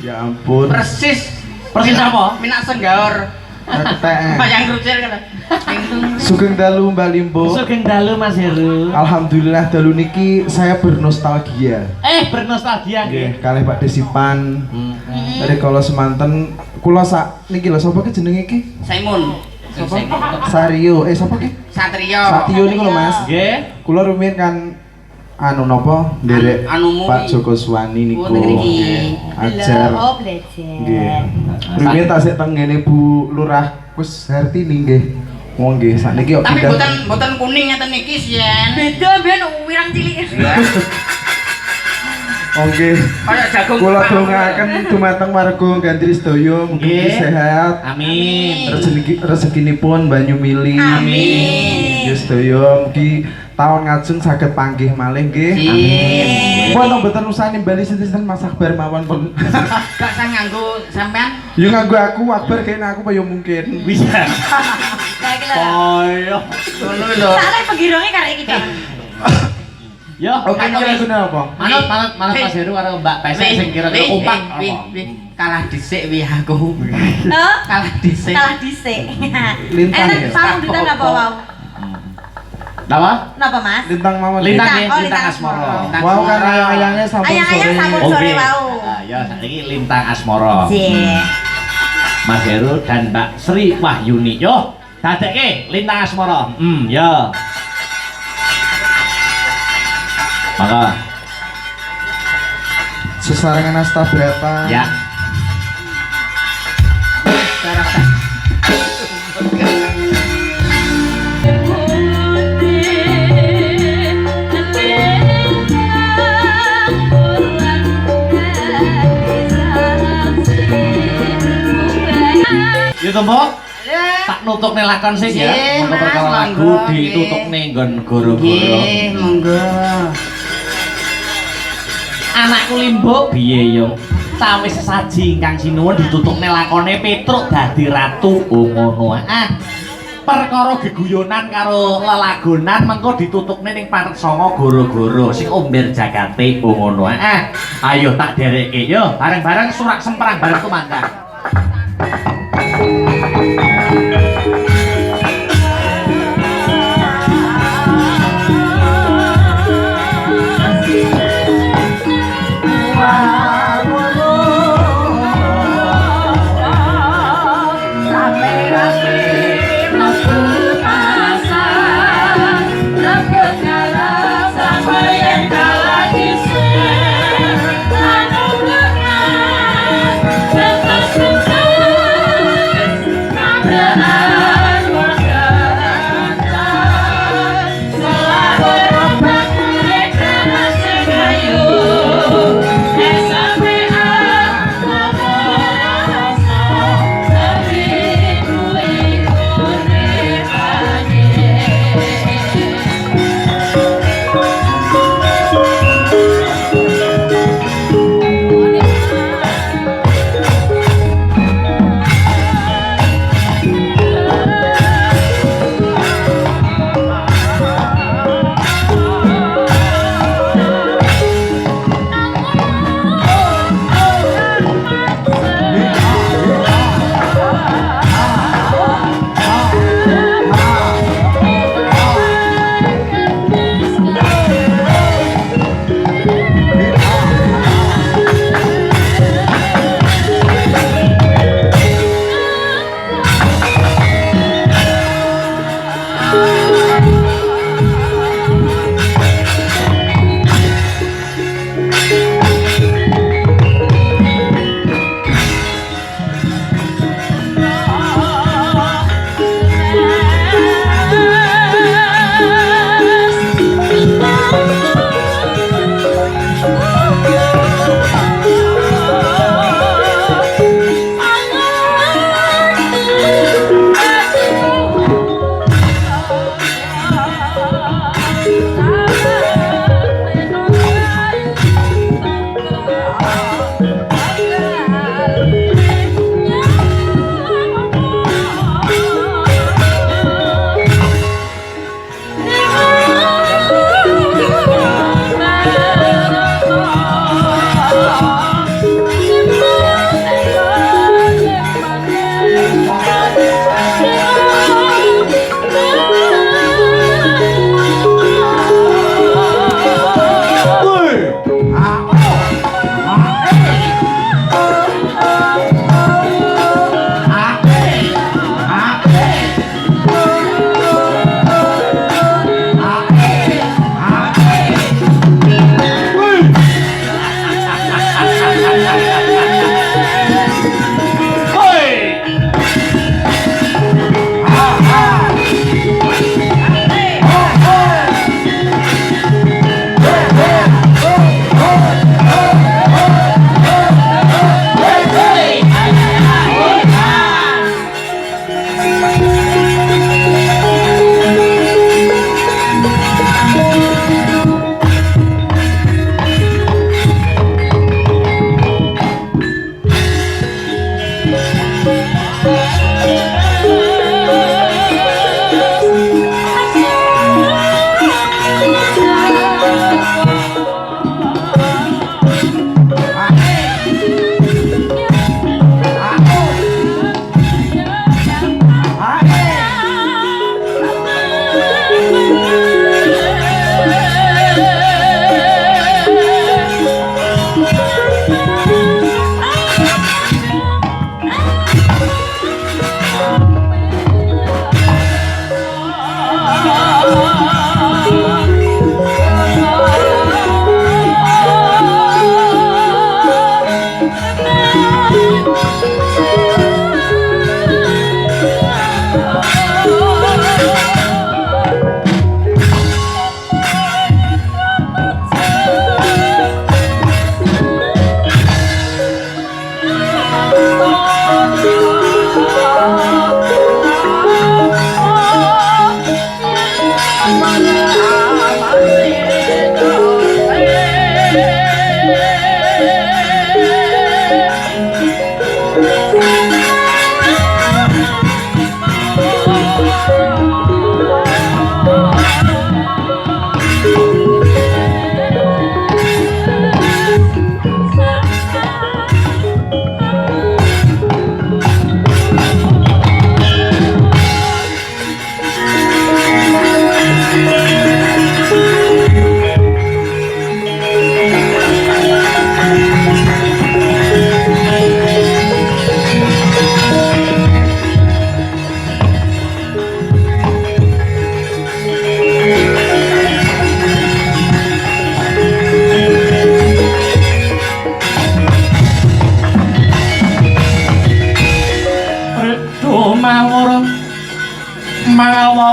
Ya ampun. Persis apa? Minak senggaur. Bayang krucil kan. Sugeng dalu Mbak Limbo. Sugeng dalu Mas Heru. Alhamdulillah dalu niki saya bernostalgia. Bernostalgia Nggih, kalih Pak Desipan. Dari kalau semanten kula sak niki lho sapa ki jenenge iki? Saimun. Sario. Sapa ki? Satrio. Satrio niku lho Mas. Nggih. Kula rumiyin kan anu napa nderek Pak Joko Suwani niku ajar. Oh, belajar. Nggih. Rumiyin tasik teng ngene Bu Lurah Kus Hartini nggih. Wong nggih sakniki kok tapi boten kuning ngeten niki sian. Beda ben wirang cilik. Oke. Kaya jagung. Kula dongaaken dumateng warga Gandri sedaya mugi sehat. Amin. Rezekinipun banyu mili. Amin. Ya sedaya mugi taun ngajeng saged panggih malih nggih. Amin. Pun mboten usah nimbali sinten Mas Akbar mawon pun. Gak usah nganggo sampean. Yo nganggo aku Akbar kene aku kaya mungkin. Bisa. Kayak gitu. Koyo. Ngono lho. Soalnya pengirongnya karek iki. Yo. Oke iki lagune apa? Manut Mas Heru karo Mbak Pesek sing kira-kira kompak apa? Kalah dhisik wi aku. Oh, Kalah dhisik. kalah dhisik. Lintang ya? Sambutan apa wau? Napa? Napa Mas? Lintang mawon. Lintang Oh, Lintang Lintang Asmoro. Wow kan ayang-ayangnya sampun Ayang-ayang sore. sampun sore wau. Nah, ya saiki Lintang Asmoro. Jih. Mas Heru dan Mbak Sri Wahyuni. Yo, dadekke Lintang Asmoro. Ya. Maka Sesarengan Astabrata. ya. Yo Tombo. Tak nutukne lakon sing ya. Monggo perkara lagu ditutukne nggon goro-goro. Nggih, monggo. Anakku Limbo piye yo? Sawise sesaji ingkang sinuwun ditutukne lakone Petruk dadi ratu ngono. Perkara geguyonan karo lelagonan mengko ditutukne ning Parsanga goro-goro sing omber jagate ngono. Ayo tak dereke yo bareng-bareng surak semprang bareng tumandang.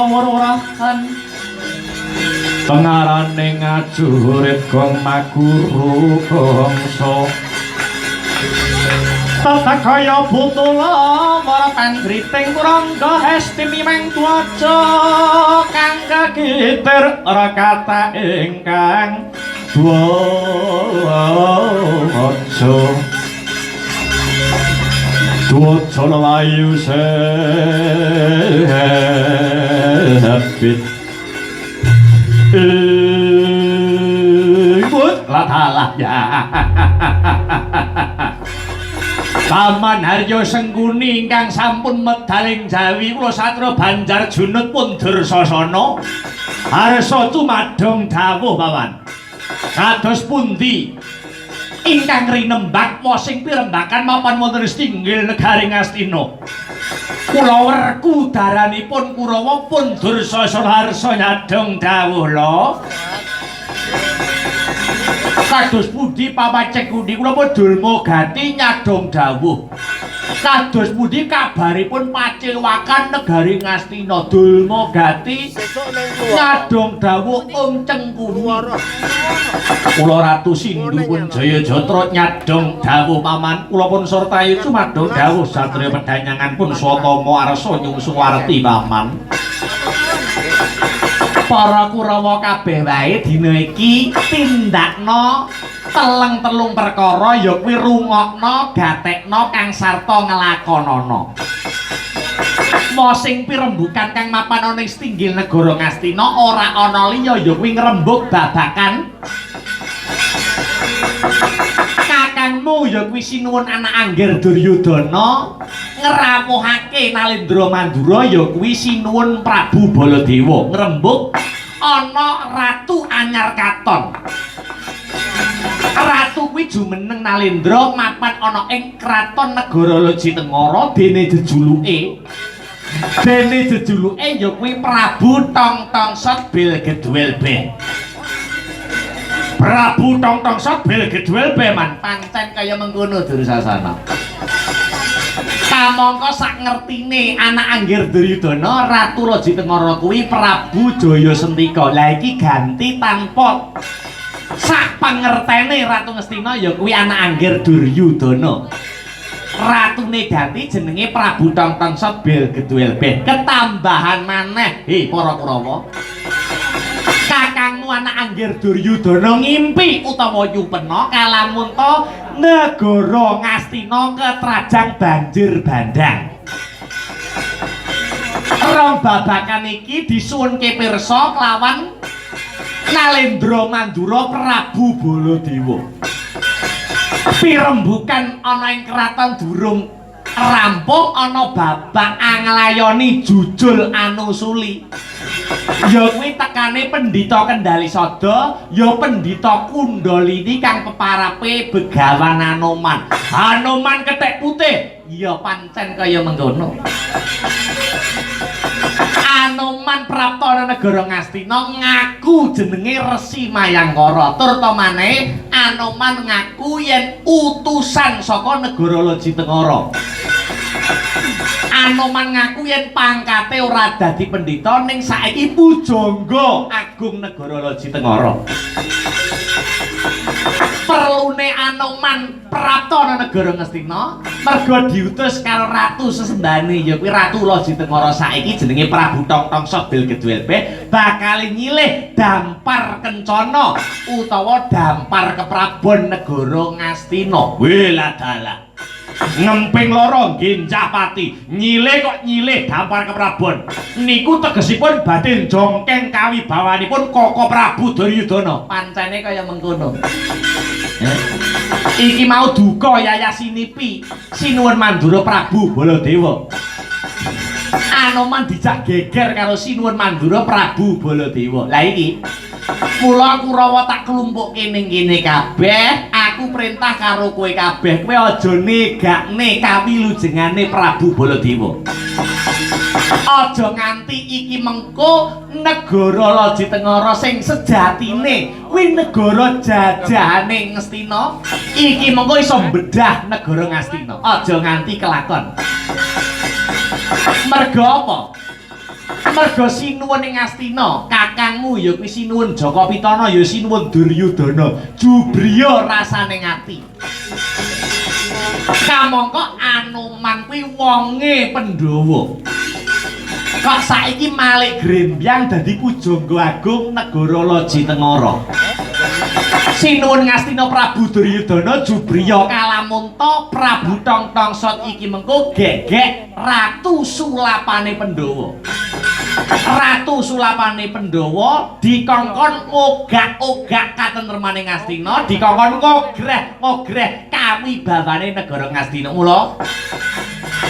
kawruhan pengarane ngajurit gong maguru bangsa tata kaya butula para pandriting kurangga hestimi meng tuaca kang kagitir ora kata ingkang tuaca tuaca layu sepit ibut latalah ya Paman Haryo Sengguni ingkang sampun medaling Jawi kula satra Banjar Junut pun Dursasana arsa cumadong dawuh paman kados pundi ingkang rinembak mosing pirembakan mapan wonten Stinggil negari Ngastina kula werku daranipun Kurawa pun Dursasana arsa nyadong dawuh lho kados pundi pamacek pundi kula Dulma Gati nyadong dawuh kados pundi kabaripun pacewakan negari Ngastina Dulma Gati nyadong dawuh Cengkuni kula Ratu Sindhu pun Jayajatra nyadong dawuh paman kula pun Surtayu cumadong dawuh Satriya Pedhanyangan pun Swatama arsa nyungsu warti paman para Kurawa kabeh wae dina iki tindakna telung perkara ya kuwi rungokna gatekna kang sarta nglakonana mosing pirembugan kang mapan ana ing Stinggil negara Ngastina ora ana liya ya kuwi ngrembug babakan kakangmu ya kuwi sinuwun anak Angger Duryudana ngrawuhake Nalendra Mandura ya kuwi sinuwun Prabu Baladewa ngrembug ana Ratu Anyar Katon Ratu kuwi jumeneng Nalendra mapan ana ing Kraton Negara Loji Tengara dene jejuluke ya kuwi Prabu Tongtongsot Bilgedwelbe Prabu Tongtongsot Bilgedwelbe man pancen kaya mengkono Dursasana kamangka sak ngertine anak Angger Duryudana Ratu Loji Tengara kuwi Prabu Jayasentika lah iki ganti tanpa sak pangertene Ratu Ngastina ya kuwi anak Angger Duryudana ratune ganti jenenge Prabu Tongtongsot Bilgedwelbe ketambahan maneh para Kurawa kakangmu anak Angger Duryudana ngimpi utawa yupena kalamun to negara Ngastina ketrajang banjir bandang rong babakan iki disuwunke pirsa kelawan Nalendra Mandura Prabu Baladewa pirembugan ana ing kraton durung rampung ana babak anglayoni jujul anusuli ya kuwi tekane Pendhita Kendali Sada ya Pendhita Kundalini kang peparape Begawan Anoman kethek putih ya pancen kaya mengkono Anoman prapta negara Ngastina ngaku jenenge Resi Mayangkara tur to maneh Anoman ngaku yen utusan saka negara Loji Tengara Anoman ngaku yen pangkate ora dadi pendhita ning saiki pujangga agung negara Loji Tengara perlune Anoman prapta negara Ngastina merga diutus karo ratu sesembane ya kuwi Ratu Loji Tengara saiki jenenge Prabu Tongtongsot Bilgedwelbe bakal nyilih dampar kencana utawa dampar keprabon negara Ngastina weladala ngemping loro genjah pati nyilih kok nyilih dampar keprabon niku tegesipun badhe jongkeng kawibawanipun Koko Prabu Duryudana pancene kaya mengkono iki mau duka Yayasinipi sinuwun Mandura Prabu Baladewa Anoman dijak geger karo sinuwun Mandura Prabu Baladewa lah iki mula Kurawa tak klumpukke ning kene kabeh aku perintah karo kowe kabeh kowe aja negakne kawilujengane Prabu Baladewa aja nganti iki mengko negara Loji Tengara sing sejatine kuwi negara jajahane Ngastina iki mengko iso mbedah negara Ngastina aja nganti kelakon merga apa Mergo sinuwun ing Astina, kakangmu ya kuwi sinuwun Jaka Pitana ya sinuwun Duryudana, jubriya rasane ngati. Kamangka Anoman kuwi wonge Pandhawa. Kok saiki Malik Grembyang dadi pujangga agung negara Loji Tengara. Sinuwun Ngastina Prabu Duryudana jubriya kalamunta Prabu Tongtongsot iki mengko gegek Ratu Sulapane Pandhawa. Ratu Sulapane Pandhawa dikongkon ogak-ogak katentremane Ngastina, dikongkon ngogreh kawibawane negara Ngastina. Mula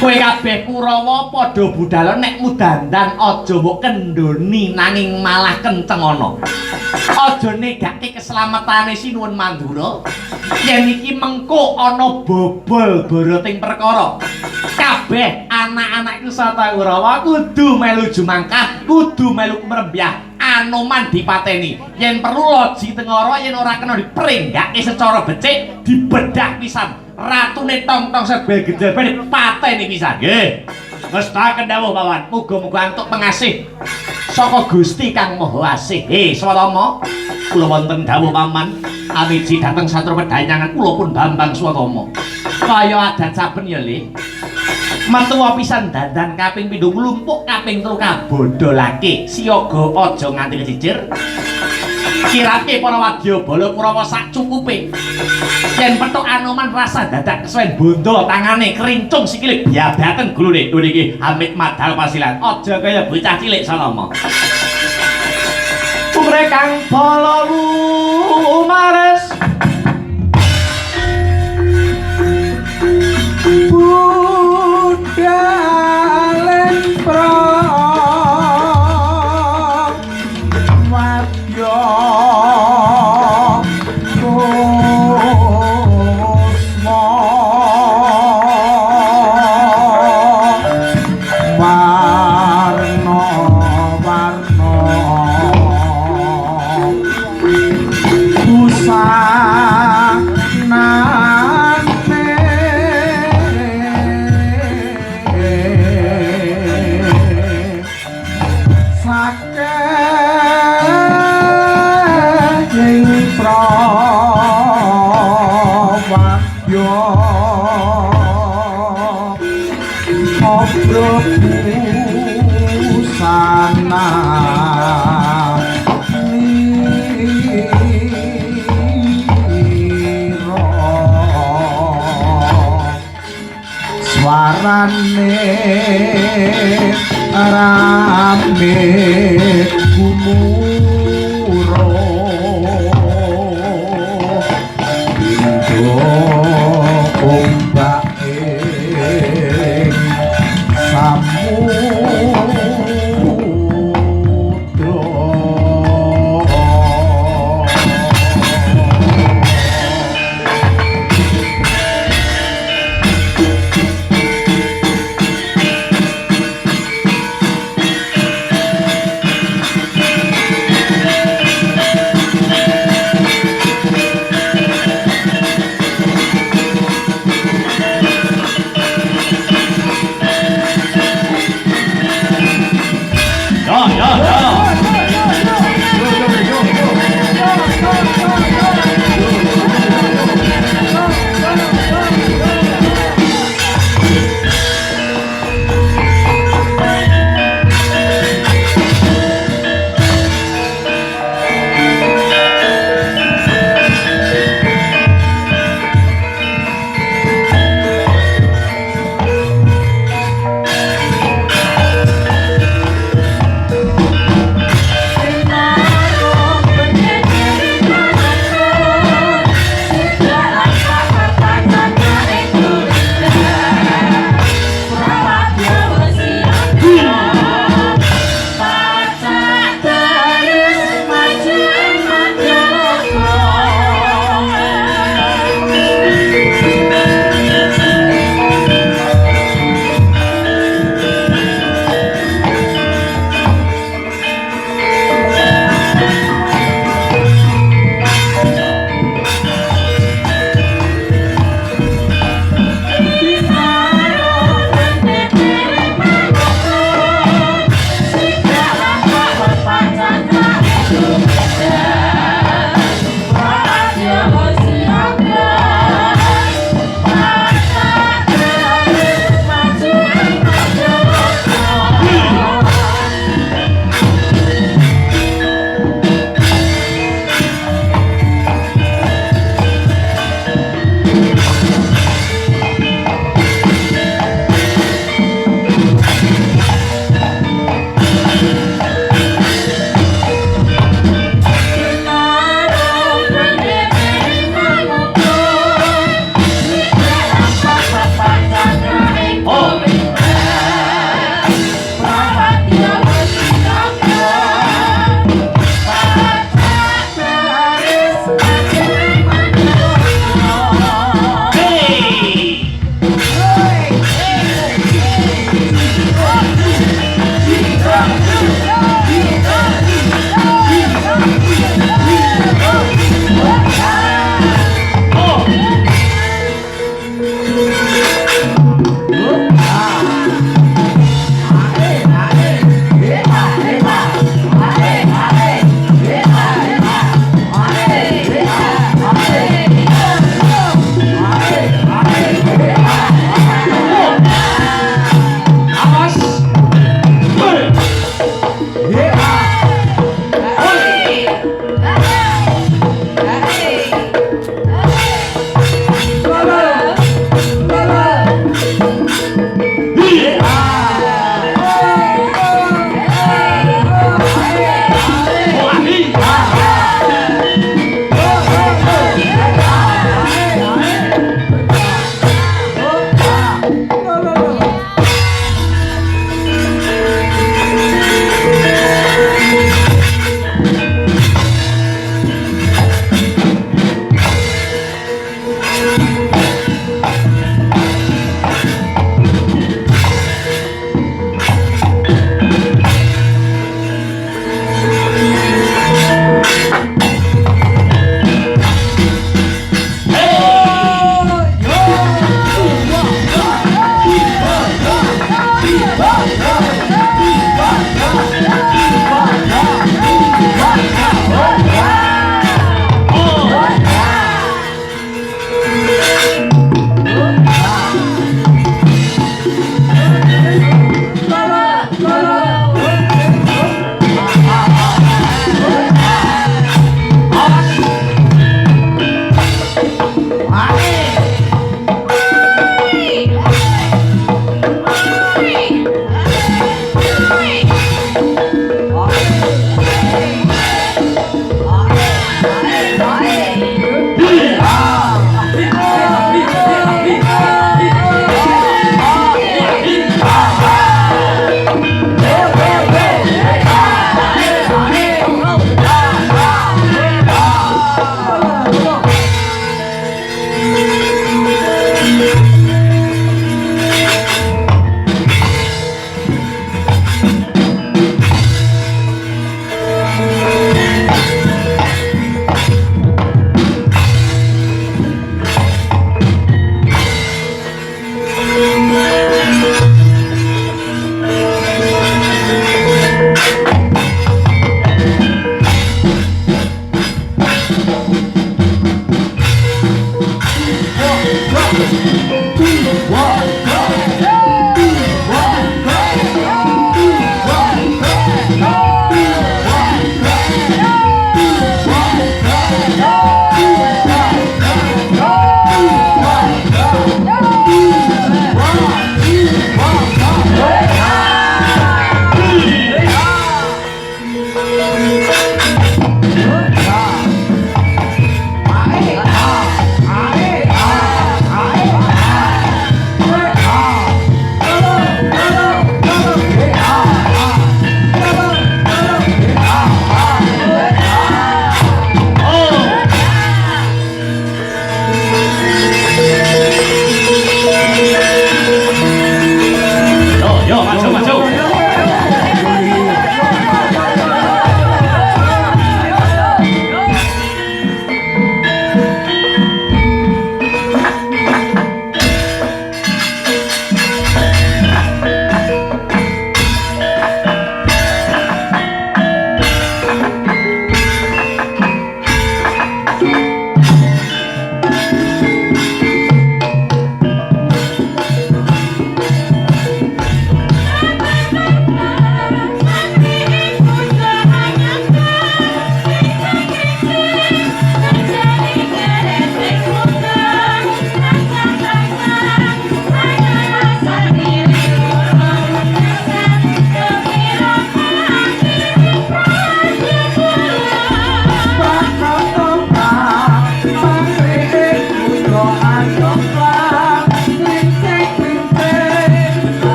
kowe kabeh Kurawa padha budhal nek mudandan aja mbok kendhoni nanging malah kenceng ana. Aja negake keslametane Sinuwun Mandura. Yen iki mengko ana bobol boroting perkara. Kabeh anak-anak Kusata Kurawa kudu melu jumangkah, kudu melu mrembyah. Anoman dipateni. Yen perlu Loji Tengara yen ora kena dipringgake secara becik, dibedah pisan. Ratune Tongtongsot Begedel pateni pisan. Nggih. Ngestaken dawuh Pawan, muga-muga antuk pengasih saka Gusti Kang Maha Asih. Swatama, kula wonten dawuh Paman, amiji dhateng Satru Pedhanyangan kula pun Bambang Swatama. Kaya adat saben ya, Le. Mantuwa pisan dandan kaping 7 nglumpuk kaping 3 kabodholake. Siaga aja nganti kecicir. Kirake para wadyabala Kurawa sak cukupe. Yen petuk Anoman rasa dadak kesuwen bondo tangane kerincung sikile biabaten gulune. Lho niki amit madal pasilan. Aja kaya bocah cilik salama. Umre kang bala lumares. Budalen Swarane rame gumuro Indo ombake samudra.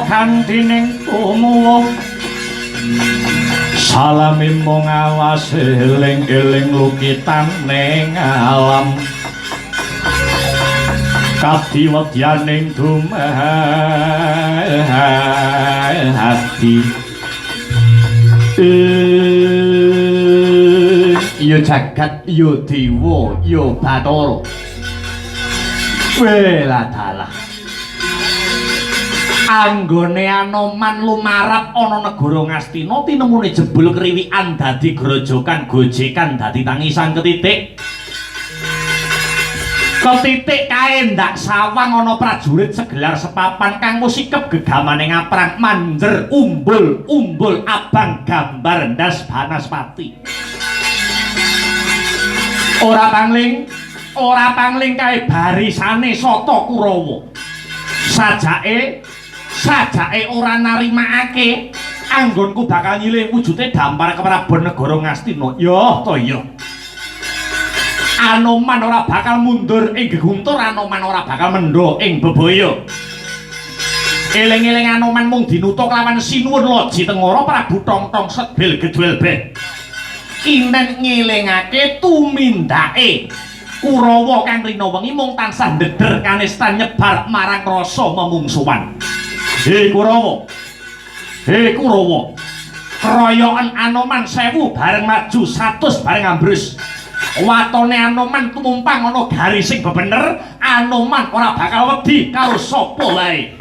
kantining tumuwuh salami mung awas eling-eling lukitan ning alam kadiwedyaning dumahati ya jagat ya dewa ya bathara weladalah anggone Anoman lumarap ana negara Ngastina tinemune jebul kriwikan dadi grojokan gojekan dadi tangisan ketitik kae ndak sawang ana prajurit segelar sepapan kang musikep gegamane ngaprang manjer umbul abang gambar ndas Banaspati ora pangling kae barisane Sata Kurawa sajake sajake ora narimakake anggonku bakal nyilih wujude dampar kepraban negara Ngastina. Ya to ya. Anoman ora bakal mundur ing geguntur, Anoman ora bakal mendho ing bebaya. Eling-eling Anoman mung dinutuk lawan Sinuwun Loji Tengara Prabu Tongtong Sedbil Gedwel Beh. Kinen ngelingake tumindake Kurawa kang rina wengi mung tansah ndeder kanistan nyebar marang rasa memungsuhan. He Kurawa. He Kurawa. Keroyokan Anoman 1000 bareng maju 100 bareng ambrus. Watone Anoman tumumpang ana garis sing bebener, Anoman ora bakal wedi karo sapa wae.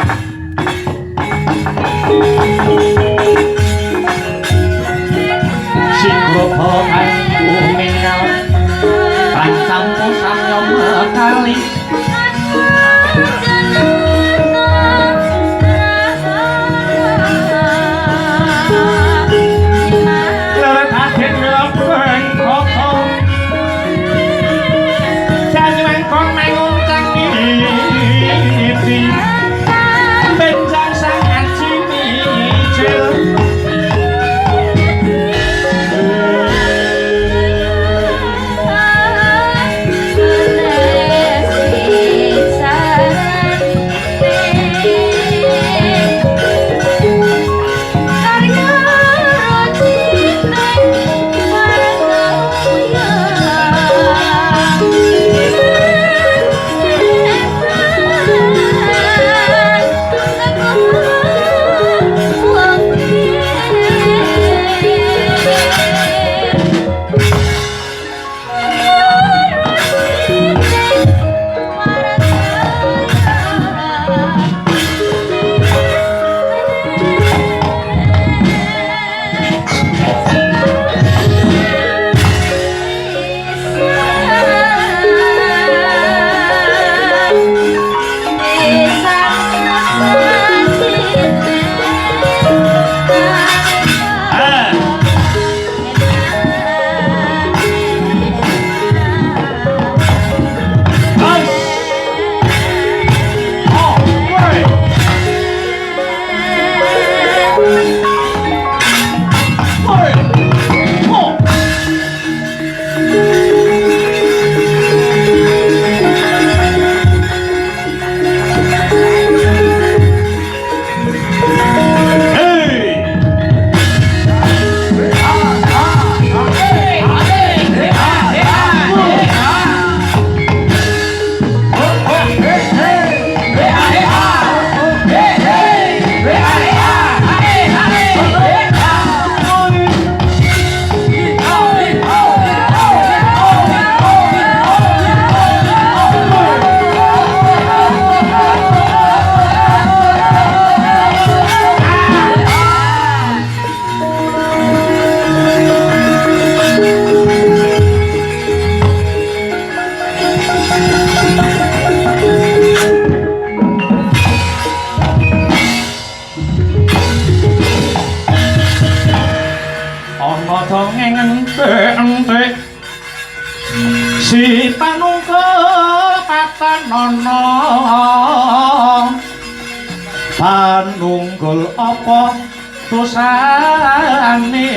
Sigroba kang kumingal pancampu samya mekali leret aden lopeng koko janji mengkong menguncang ini benjang sang anci micil si panungkul patanono panunggul apa dosane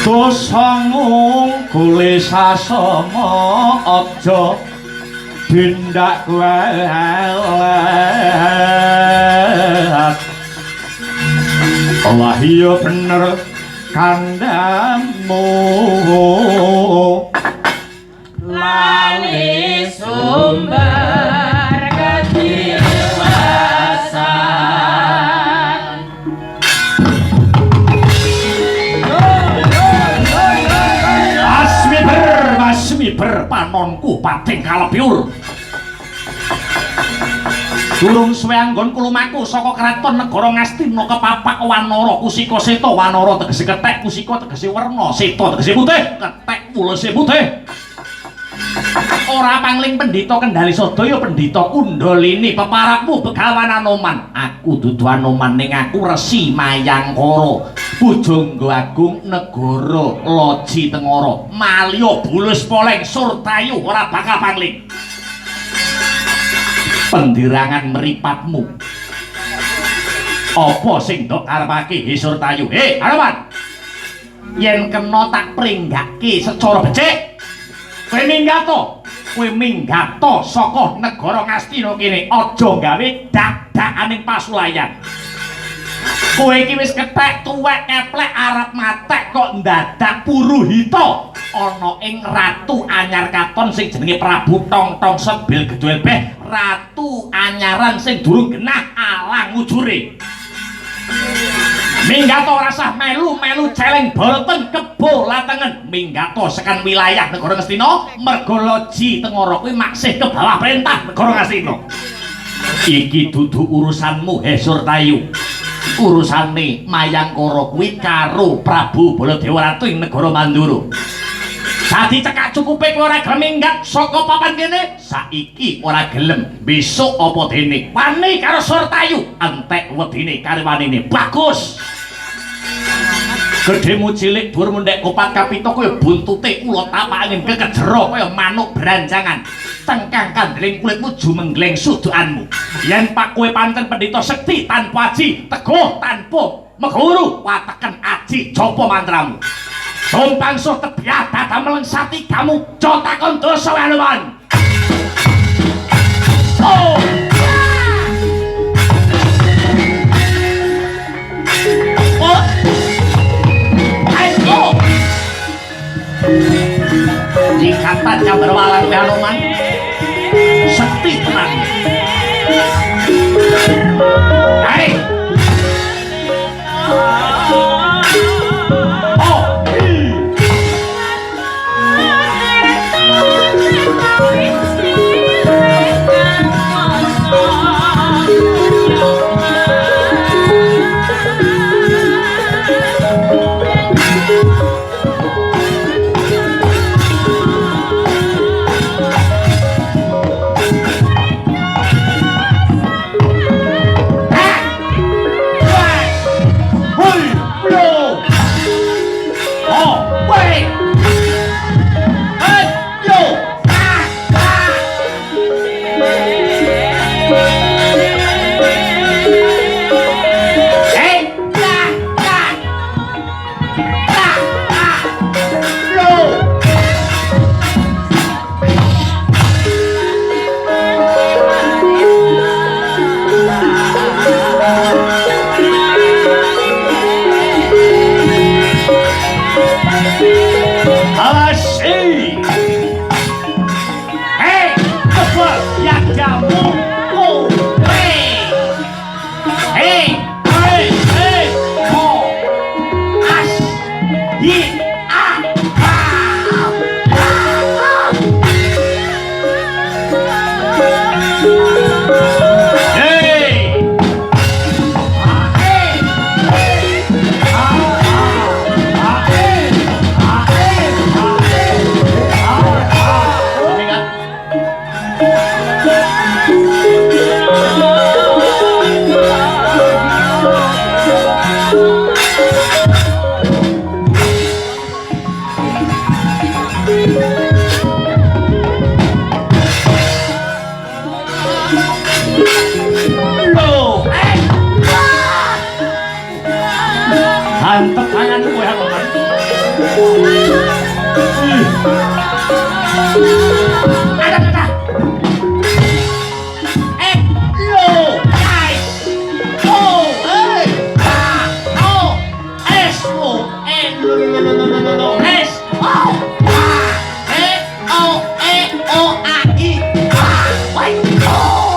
dosa ngungkule sasama aja dindak kuat Allah iya bener kandamu lali sumber kedewasaan asmi ber panonku pating kalebyur durung suwe anggonku lumaku saka kraton negara Ngastina kepapak Wanara Kusika Seta. Wanara tegese kethek, Kusika tegese werna, Seta tegese putih, kethek wulese putih. Ora pangling pendhita Kendali Sadaya, pendhita Kundalini, peparapmu Begawan Anoman. Aku dudu Anoman ning aku Resi Mayangkara, Pujangga Agung negara Loji Tengara. Malya bulus poleng Surtayu ora bakal pangling. pendirangan meripatmu. Apa sing ndok karepake Surtayu? Harapan. Yen kena tak pringgake secara becik. Kowe minggato saka negara Ngastina kene aja gawe dak-dakaning pasulayan. Kowe iki wis kethek tuwek keplek arep matek kok ndadak puruhita ana ing ratu anyar katon sing jenenge Prabu Tongtong Sebil Gedhe Beh, ratu anyaran sing durung genah alang ujure. Minggato rasah melu celeng boten kebo latengen minggato sekan wilayah negara Ngastina merga loji tengara kuwi maksih ke bawah perintah negara Ngastina. Iki dudu urusanmu Surtayu. Urusane Mayangkara kuwi karo Prabu Baladewa Ratu ing negara Mandura. Dadi cekak cukupe kowe ora gelem minggat saka papan kene, saiki ora gelem, besok apa dene wani karo Surtayu entek wedine karwanine. Bagus. Gedhemu cilik dhuwurmu ndek kopat kapita kaya buntute ula tapak angin kekejero kaya manuk branjangan. Tengkang kandling kulitmu jumengleng sudukanmu. Yen pak kowe pancen pendhita sekti tanpa aji, teguh tanpa meguru, wateken aji japa mantramu. Sumpang suh tebiah dadam melengsati kamu jotakon dosa waluan. Oh! Oh! Ayo! Ikatan yang berwalang Hanuman sekti tenang. Hai! Antep tanganmu kowe Hanuman. Ada. Lo, guys. Oh, hey. Oh, es. Oh, no. Es. Oh. O-A-I. Wait. Oh.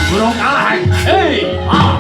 Burung kalah. Hei, ah.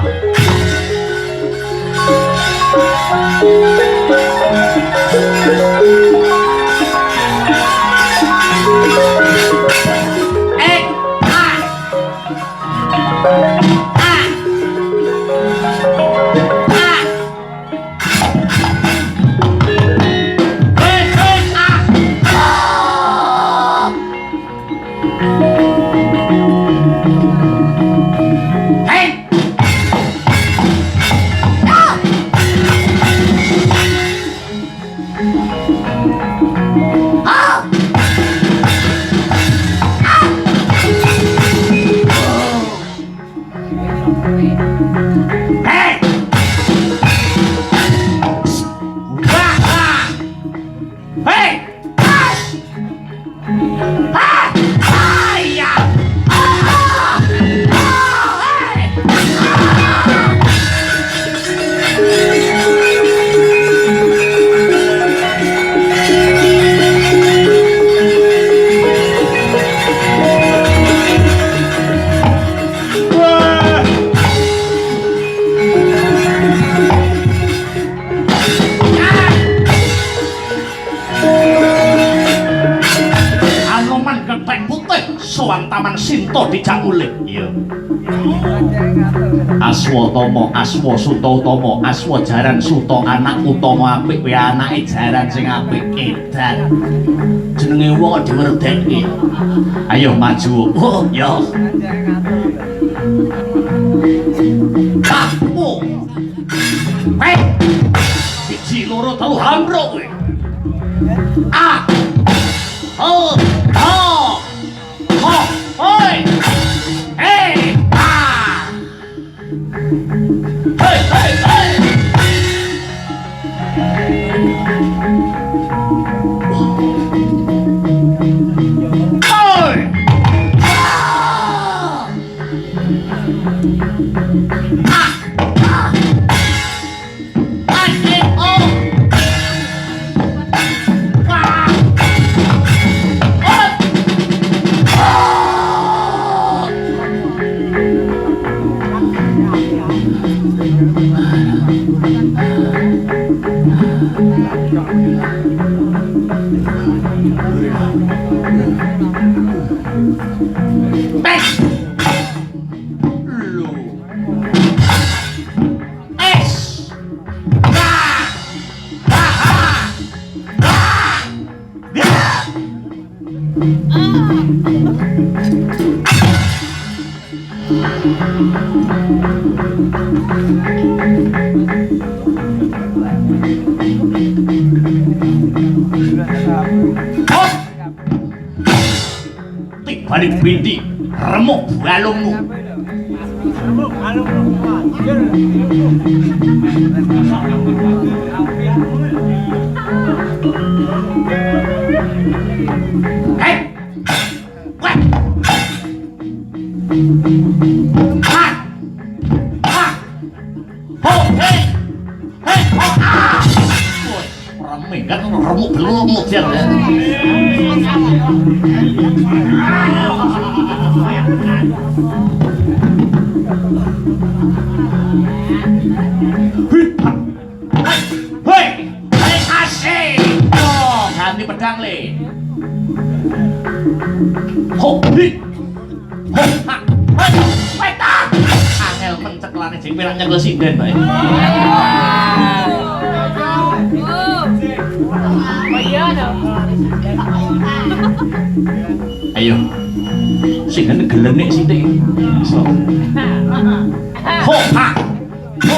Sinto dijak ulih. Iya. Aswatama, Aswa Sutotama, Aswa jaran Suta anak utama apik kuwi anake jaran sing apik edan. Jenenge wong diwerdeki. Ayo maju. Oh, ya. Kamu. Hei. Siji loro telu hambruk kowe. Ah. Oh. Oh. Oh. Oi! Hey! Ah! Hey! Hey! Hey! Oi! Ah! Ah! Ah! Ate oh! Ah! Balik binti remuk balungmu. Hei, wah, ha, ha, ho, hei, hei, ho, ah, remuk kan remuk belum jalan. Hei, hei asik. Oh, ganti pedang le. Ho, hi, ho, ha, hei, pedang. Angel penceklane jeng pirang nyekel sinden bae. Ayo, sing gelenek sithik. Iso. Ho, ha, ho,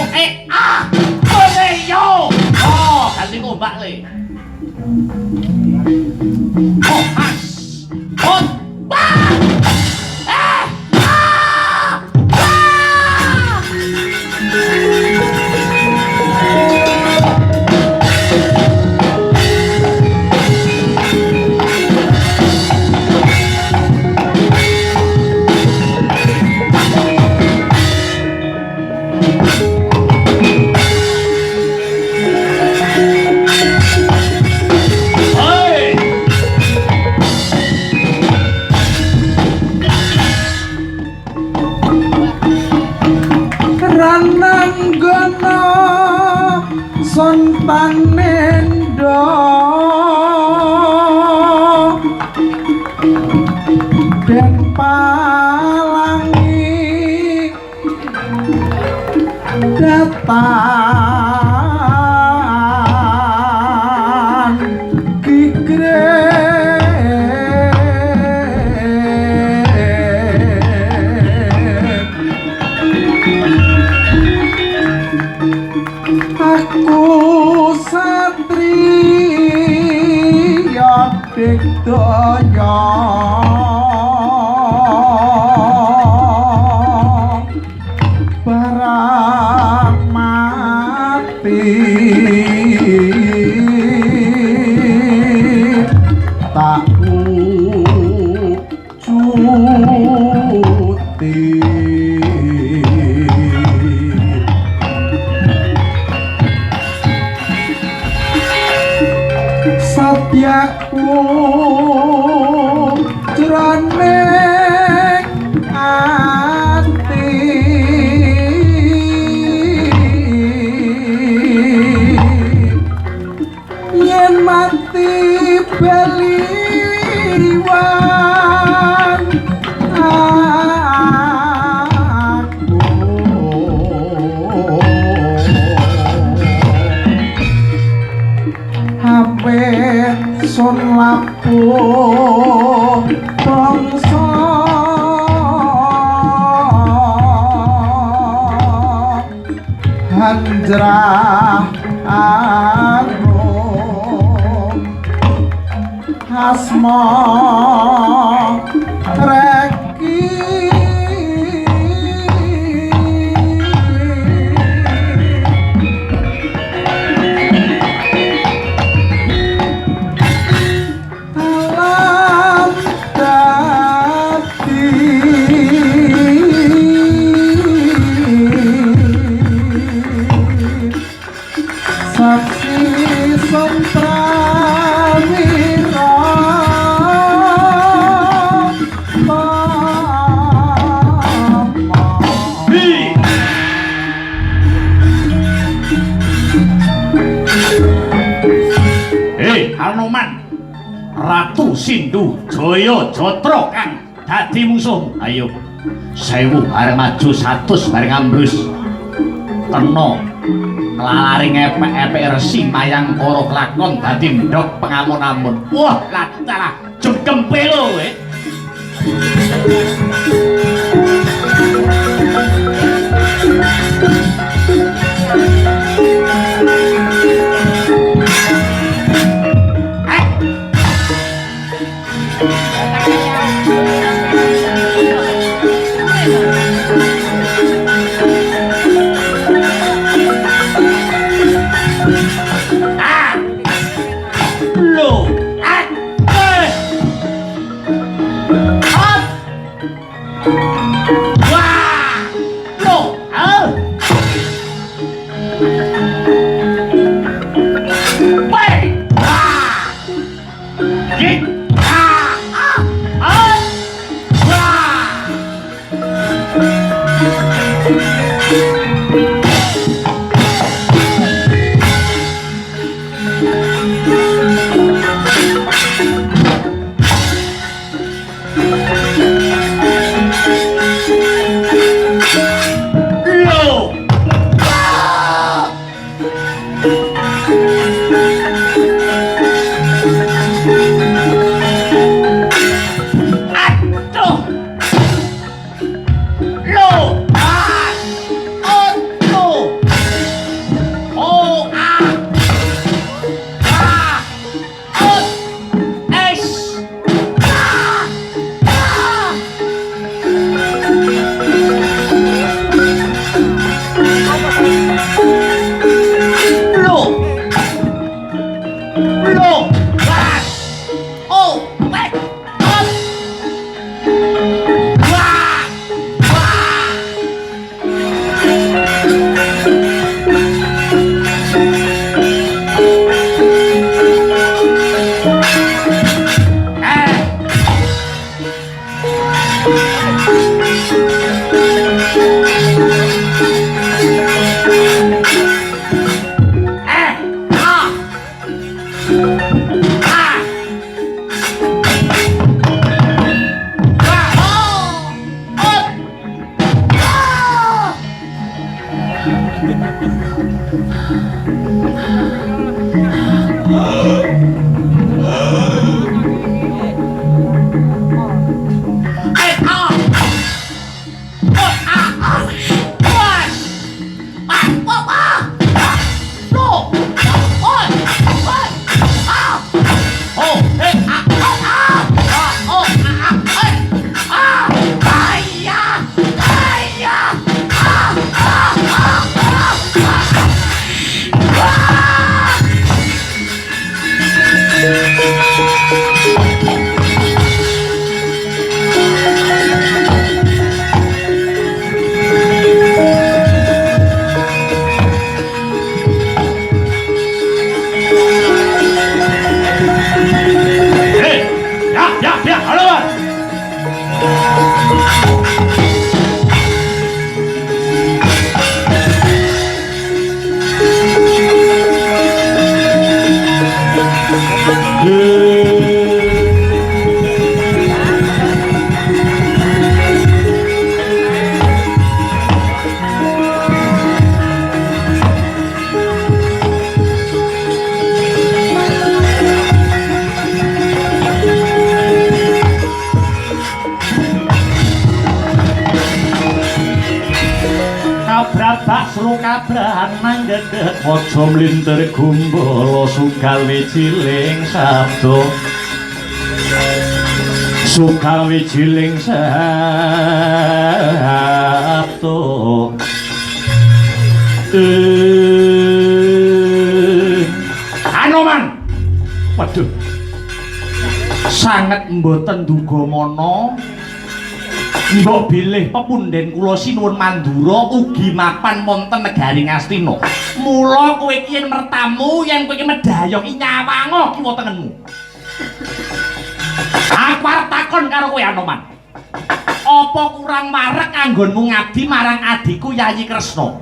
ah, ore yo. Oh, ganti ngombak le. Ho, has, ho, wah, ah, sun panendo den palangi datang kikre aku satriya dik donya barang mati tak ucuti satyaku jroning ati yen mati beliwan sun lapuh bangsa hanjrah arum asma reki Ratu Sindu Jaya Jatra kang dadi musuh. Ayo 1000 bareng maju 100 bareng ambrus kena nglaring epek-epek resi mayang karo kelakon dadi ndok pengamun-amun. Wah latalah jengkem pelo kowe. Aja mlintir gumbala sukawi ciling sabdo sukawi ciling sabdo Anoman waduh sanget mboten duga mana mbok bilih pepunden kula sinuwun Mandura ugi mapan wonten negari Ngastina. Mula kowe iki yen mertamu yen kowe iki medhayoki nyawango kiwa tengenmu. Aku arep takon karo kowe Anoman. Apa kurang marek anggonmu ngabdi marang adikku Yayi Kresna?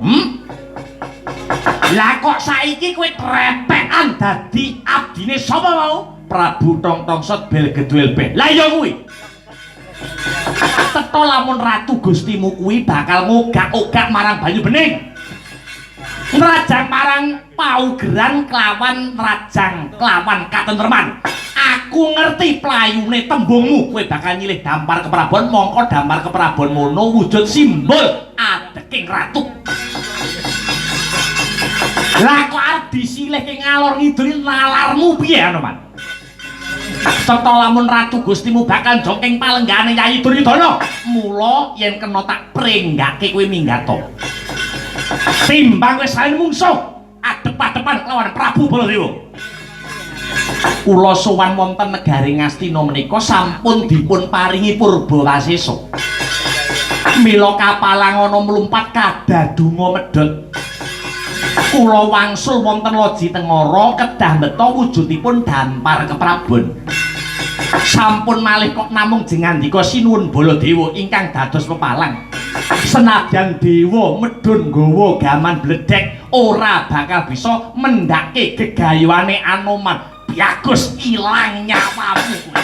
Lah kok saiki kowe trepekan dadi abdine sapa mau? Prabu Tongtongsot Belgedwel Beh. Lah ya kuwi. Tetho lamun ratu gustimu kuwi bakal ngogak-ogak marang Banyu Bening. Nrajang marang paugeran klawan nrajang klawan katentreman. Aku ngerti playune tembungmu kowe bakal nyilih dampar keprabon mongko dampar keprabon mono wujud simbol adeking ratu. Lah kok arep disilihke ngalor ngidul nalarmu piye Anoman? Serta lamun ratu gustimu bakal jongking palenggane Yayi Duryudana. Mula yen kena tak prenggake kowe minggato. Timbang wis saen mungsuh adep-adepan lawan Prabu Baladewa. Kula sowan wonten negari Ngastina menika sampun dipun paringi purba wasesa. Mila kapalang ana mlumpat kadadunga medhot. Kula wangsul wonten loji tengara kedah mbeta wujudipun dampar keprabon. Sampun malih kok namung jengandika sinuwun Baladewa ingkang dados pepalang. Senadyan dewa medhun nggawa gaman bledhek ora bakal bisa mendhake gegayuhane Anoman. Bagus ilang nyawamu kowe.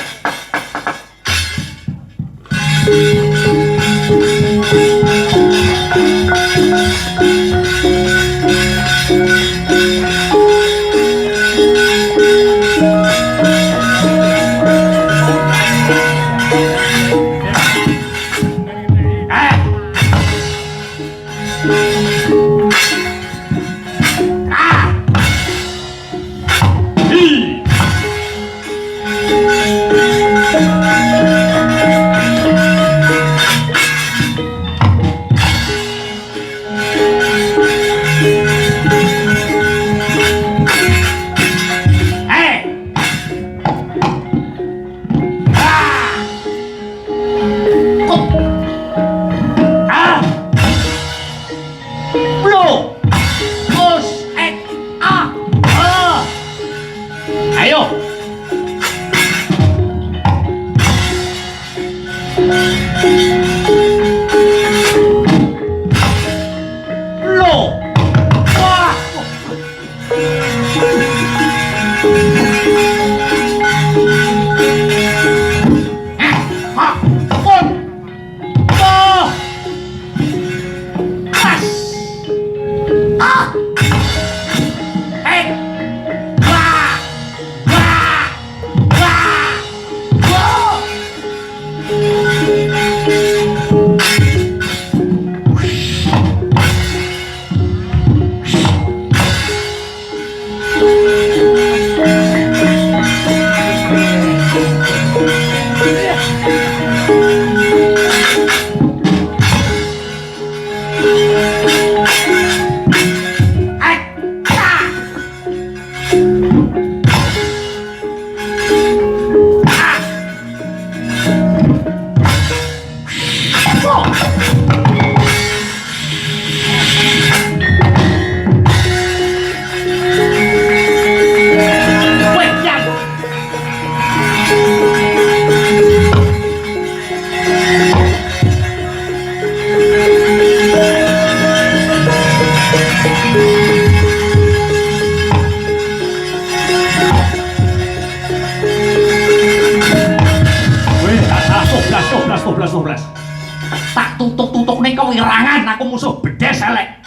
tutuk-tutukne kewirangan aku musuh bedes elek.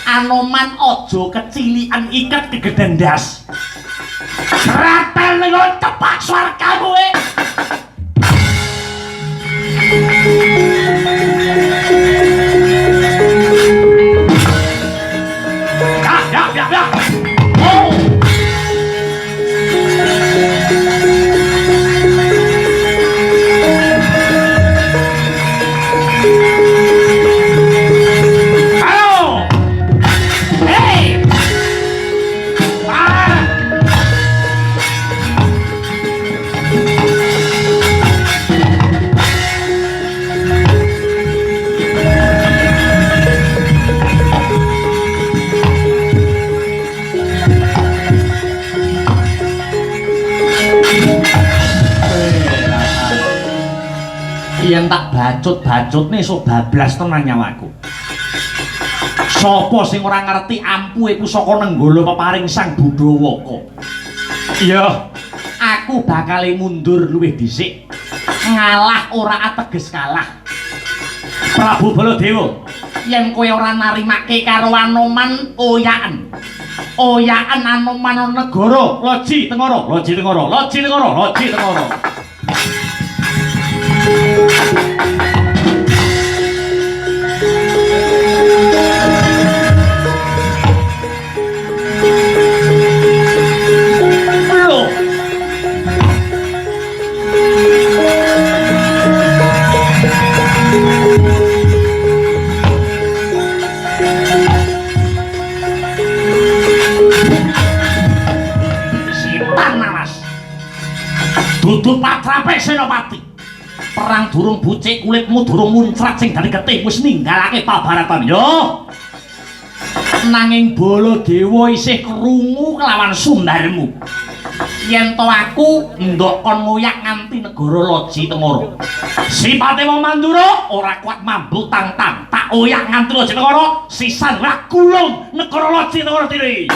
Anoman ojo kecilian ikat kegeden ndas. Ratel ning cepak swargamu kowe. Ya. Oh. Yen tak bacut-bacut nih so bablas tenan nyawaku. Sopo sing ora ngerti ampuhe pusaka Nenggala peparing Sang Budawaka. Iya, aku bakal mundur luwih dhisik. Ngalah ora ateges kalah. Prabu Baladewa, yen kowe ora narimake karo Anoman oyaken. Oyaken Anoman negara, loji tengara. Dudu patrape Senopati. Perang durung bucik, kulitmu durung muncrat sing dari getih wis ninggalake pabaratan. Yo. Nanging Baladewa isih krungu kelawan sundarmu. Yen to aku ndok kon ngoyak nganti negara Loji Tengara. Sipate wong Mandura ora kuat mambu tang-tang. Tak oyak nganti Loji Tengara, sisan ora gulung negara Loji Tengara diri.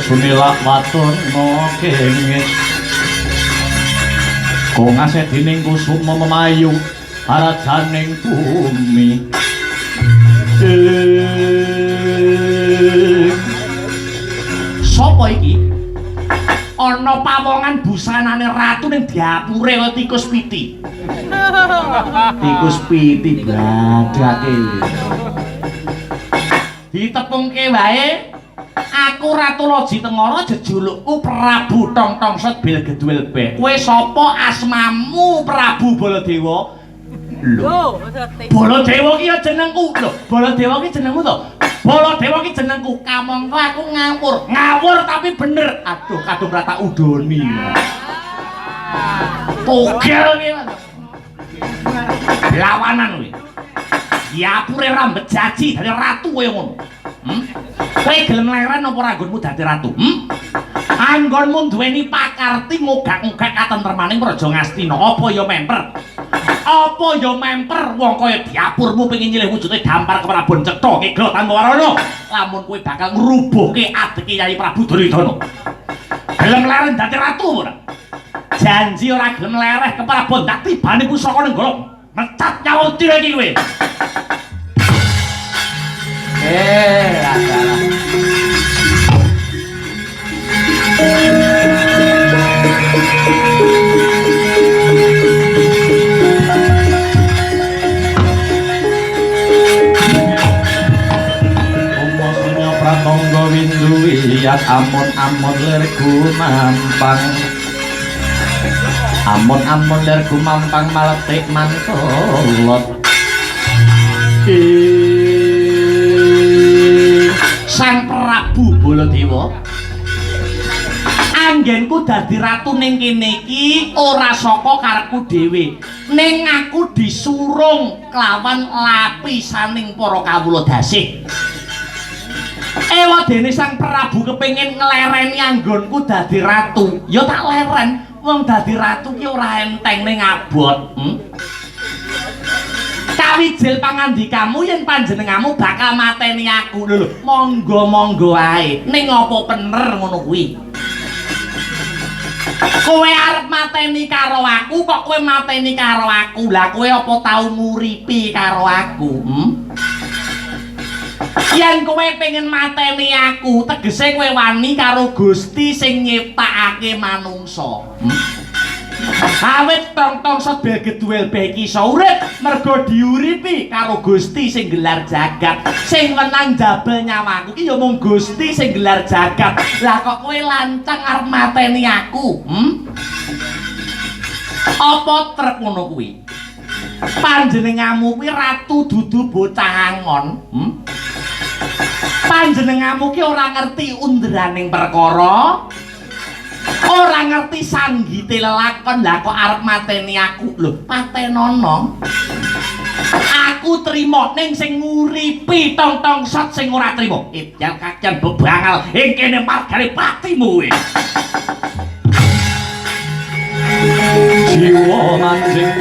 Sunilak matur kenging kongase dining kusuma memayu arajaning bumi sapa iki ana pawongan busanane ratu ning diapure tikus piti bladake ditepungke wae. Aku Ratu Loji Tengara jejulukku Prabu Tong-tong Set Bilgedwil Beh. Kowe sapa asmamu Prabu Baladewa? Lho, Baladewa ki ya jenengku. Lho, Baladewa ki jenengmu to? Baladewa ki jenengku. Kamangka aku ngawur tapi bener. Aduh, kadung rata udoni. Togel ki. Lawanan kuwi. Diapure rambet jaji dari ratu kowe ngono. Kowe gelem leren apa anggonmu dadi ratu? Anggonmu duweni pakarti ngogak-ngogak katentremaning Praja Ngastina. Apa ya memper? Apa ya memper wong kaya diapurmu pengin nyilih wujude dampar keprabon Cetha Kegla Tanpawarana. Lamun kowe bakal ngrubuhke adeke Kyai Prabu Duryudana. Gelem leren dadi ratu ora? Janji ora gelem lereh keprabon dak tibane pusaka Nenggala. Mecat nyawa tira iki kowe. Adalah. Umasanya pratangga windu wiyat amon-amon lir gumampang Amun-amun lir gumampang maletik mantulot. Sang Prabu Baladewa, anggenku dadi ratu ning kene iki ora saka karepku dhewe, ning aku disurung kelawan lapisaning para kawula dasih. Ewadene Sang Prabu kepengin nglereni anggonku dadi ratu, ya tak leren. Wong dadi ratu ki ora enteng ning abot. Kawijil pangandikamu yen panjenenganmu bakal mateni aku. Lho, monggo-monggo ae. Ning apa bener ngono kuwi? Kowe arep mateni karo aku kok kowe mateni karo aku. Lah kowe apa tau nguripi karo aku? Yen kowe pengen mateni aku, tegese kowe wani karo Gusti sing nyiptakake manungsa. Awit tong-tong sedel geduel bae iki iso urip mergo diuripi karo Gusti sing gelar jagat. Sing menang jabel nyawaku iki ya mung Gusti sing gelar jagat. Lah kok kowe lancang arep mateni aku? Apa trep ngono kuwi? Panjenenganmu kuwi ratu dudu bocah angon. Panjenenganmu ki ora ngerti underaning perkara, ora ngerti sanggite lelakon. Lah kok arep mateni aku? Lho, patenono. Aku trima ning sing nguripi tong-tong sot sing ora trima. Idal kacan bebangal ing kene margane patimu kuwi. Jiwa manjing.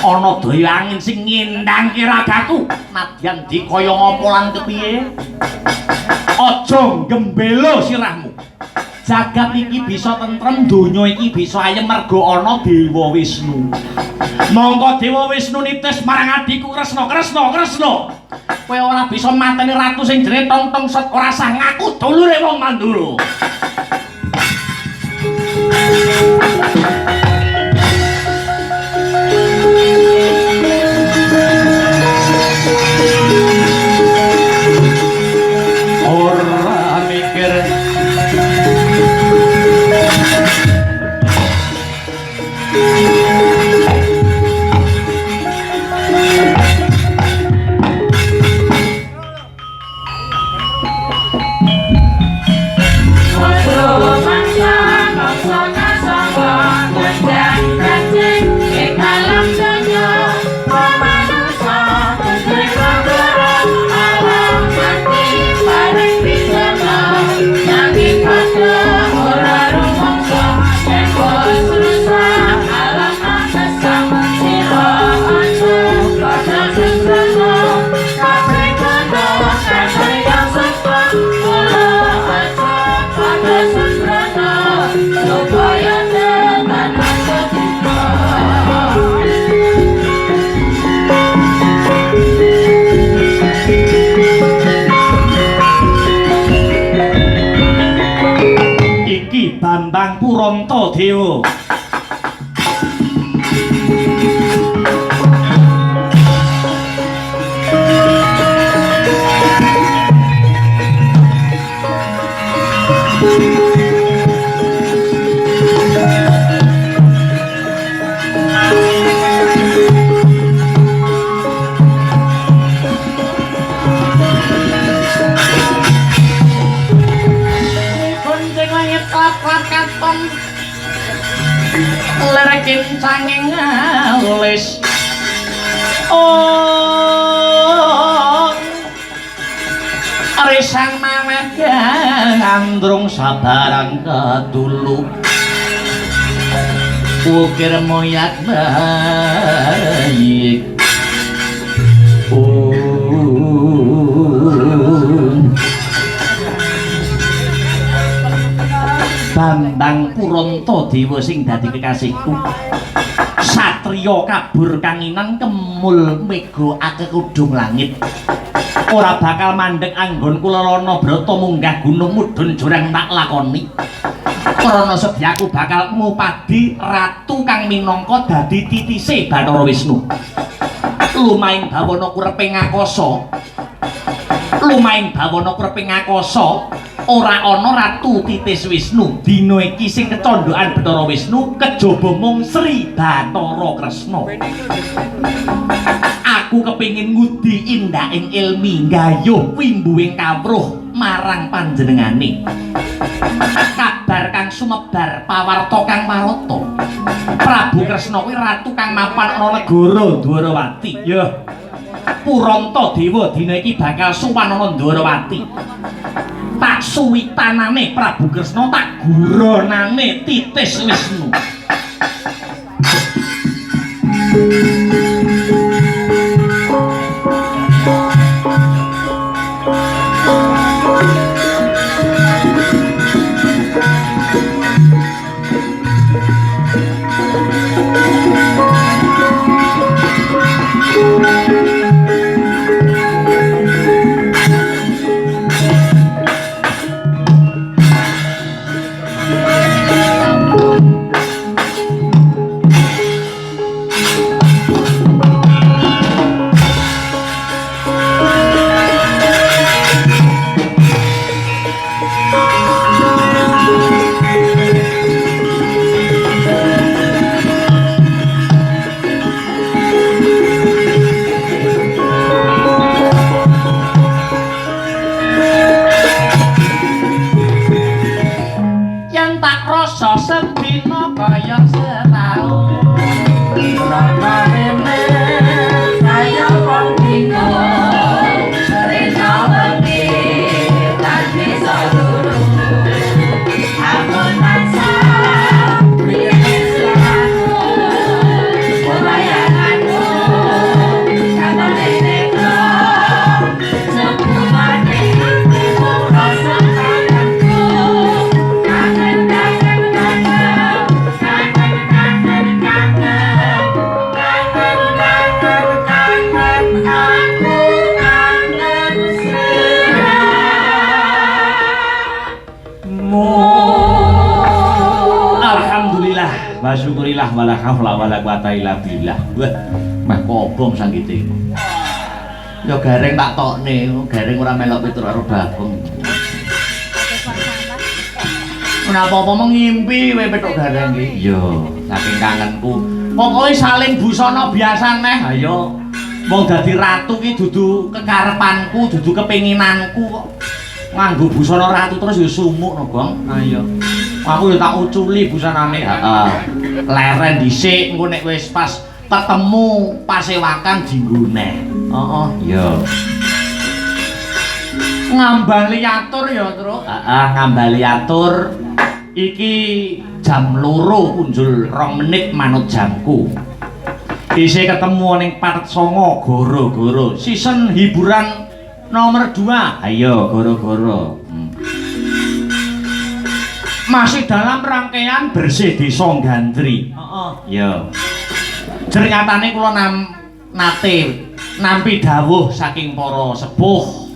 Ana daya angin sing ngendhangke ragaku, nadyan dikaya ngapa lan kepiye? Aja gembelo sirahmu. Jagat iki bisa tentrem, donya iki bisa ayem mergo ana Dewa Wisnu. Monggo Dewa Wisnu nitis marang adhiku Kresna. Kowe ora bisa mateni ratu sing jenenge Tong-tong Sot, ora sah ngaku dulure wong Mandura. Ora mikir Bambang Purantadewa. klap-klap katon lerekin sanging alis oh risang maweh gandrung sabarang kadulu ukir moyak baik Bambang Purantadewa sing dadi kekasihku satriya kabur kanginan kemul mega akekudung langit ora bakal mandheg anggonku lelana brata munggah gunung mudhun jurang tak lakoni krana sedyaku bakal ngupadi ratu kang minangka dadi titise Bathara Wisnu lumaing bawana kureping akasa lumaing bawana kureping akasa ora ana ratu titis Wisnu dina iki sing kecandhaan Bathara Wisnu kejaba mung Sri Bathara Kresna aku kepingin ngudi indahing ilmi nggayuh wimbuing kawruh marang panjenengane kabar kang sumebar pawarta kang marata Prabu Kresna kuwi ratu kang mapan ana negara Dwarawati ya Purantadewa dina iki bakal sowan ana Dwarawati tak suwitanane Prabu Kresna tak guronane titis Wisnu Syukurillah wala haula wala quwata illa billah. Wah, mah kobong sanggite. Ya gareng tak tokne, gareng ora melok pitur karo Bagong. Ora apa-apa mengimpi kowe petuk gareng iki. Yo, saking kangenku. Pokoke saling busana biasa neh. Ayo. Wong dadi ratu ki dudu kekarepanku, dudu kepinginanku kok. Nganggo busana ratu terus ya sumuk no, Gong. Ayo. Aku ya tak uculi busanane. Heeh. Leren dhisik engko nek wis pas ketemu pasewakan dinggo neh. Heeh. Iya. Ngambali atur ya, Truk. Heeh, ngambali atur. Iki jam 2 punjul 2 menit manut jamku. Isih ketemu ning Parsongo Goro-goro. Season hiburan nomor 2. Ayo, Goro-goro. Masih dalam rangkaian bersih desa Gandri. Heeh. Iya. Ternyatane kula nate nampi dawuh saking para sepuh.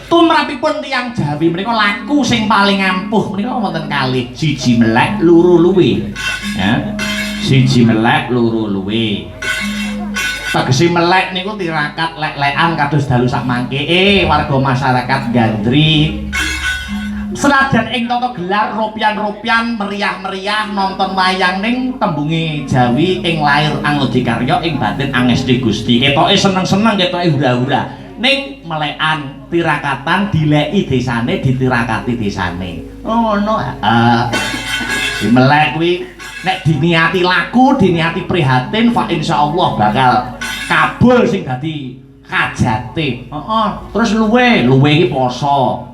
Tumrapipun tiyang Jawi menika laku sing paling ampuh menika wonten kalih, siji melek, loro luwe. Ya. Siji melek, loro luwe. Tegese melek niku tirakat lek-lekan kados dalu sak mangke warga masyarakat Gandri. Senajan ing tata gelar ropian-ropian meriah-meriah nonton wayang ning tembunge Jawi ing lair Anglodikarya ing batin Angesti Gusti. Ketoke seneng-seneng, ketoke hura-hura. Ning melekan tirakatan dileki desane ditirakati desane. Ngono. Melek kuwi nek diniati laku, diniati prihatin fa insyaallah bakal kabul sing dadi kajate. Terus luwe iki poso.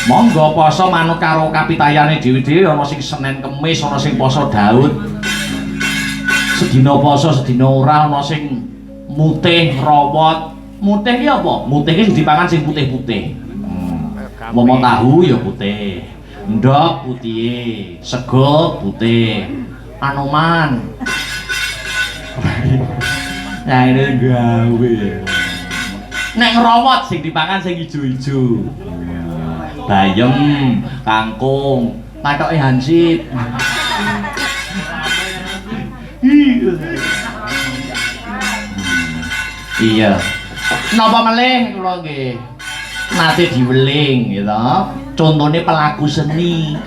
Monggo poso manut karo kapitayane dhewe-dhewe ana sing Senin Kemis, ana sing poso Daud. Sedina poso, sedina ora ana sing mutih rawat. Mutih ki apa? Mutih ki sing dipangan sing putih-putih. Momo tahu ya putih. Ndok putih, sego putih. Anoman. Nah ini gawe. Nek ngerawat sing dipangan sing ijo-ijo. Bayem, kangkung, kathoke hansip. Iya. Napa malih kula nggih nate diweling gitu. Contone pelaku seni.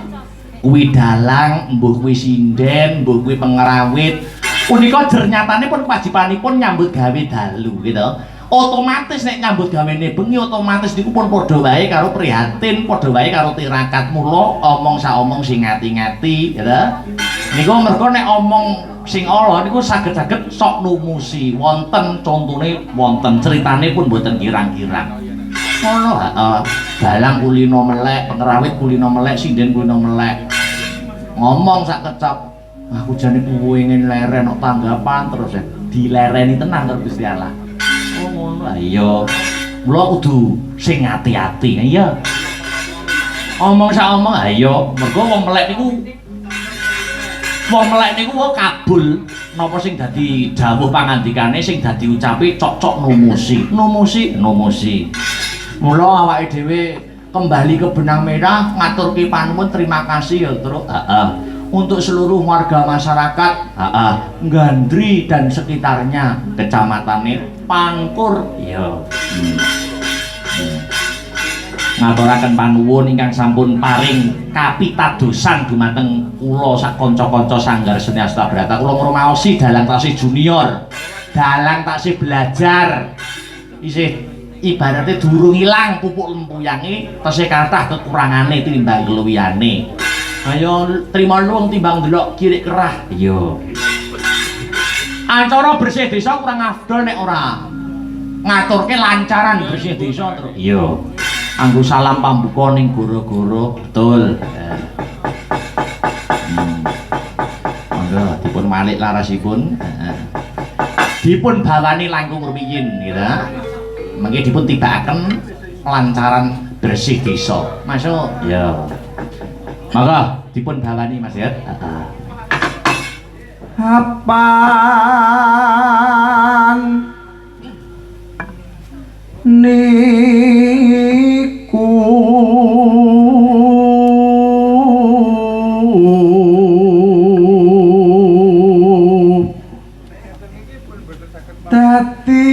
Kuwi dalang, mbuh kuwi sinden, mbuh kuwi pengerawit. Punika ternyatane pun kewajibanipun nyambut gawe dalu gitu. Otomatis nek nyambut gawene bengi otomatis niku pun padha wae karo prihatin, padha wae karo tirakat. Mula omong sak omong sing ngati-ngati gitu. Niku mergo nek omong sing ala niku saged-saged sok numusi. Wonten contone wonten critane pun mboten kirang-kirang. Ngono dalang kulino melek, pengerawit kulino melek, sinden kulino melek. Ngomong sak kecap. Aku jane kuwingin leren kok tanggapan terus ya. Dilereni tenan karo Gusti Allah. Oh ngono iya. Mula kudu sing ati-ati. Iya. Omong sak omong ayo, mergo wong melek niku kabul. Napa sing dadi dawuh pangandikane sing dadi ucape cocok numusi. Mula awake dhewe kembali ke benang merah ngaturke panuwun terima kasih ya Truk. Untuk seluruh warga masyarakat Gandri dan sekitarnya kecamatan Pangkur ya. Ngaturaken panuwun ingkang sampun paring kapitadosan dumateng kula sak kanca-kanca Sanggar Seni Astabrata. Kula ngrumaosi dalang tasih junior, dalang tasih belajar. Isih ibaratnya durung ilang pupuk lempuyange, tasih kathah kekurangane tinimbang keluwihane. Ayo terima luwung timbang delok kirik kerah. Iya. Acara bersih desa kurang afdol nek ora ngaturke lancaran bersih desa terus. Iya. Anggo salam pambuka ning goro-goro, betul. Monggo dipun malik larasipun. Dipun bawani langkung rumiyin gitu. Mengki dipun tibakaken lancaran bersih desa. Masuk. Iya. Maka dipun bawani Mas ya. Apan niku dadi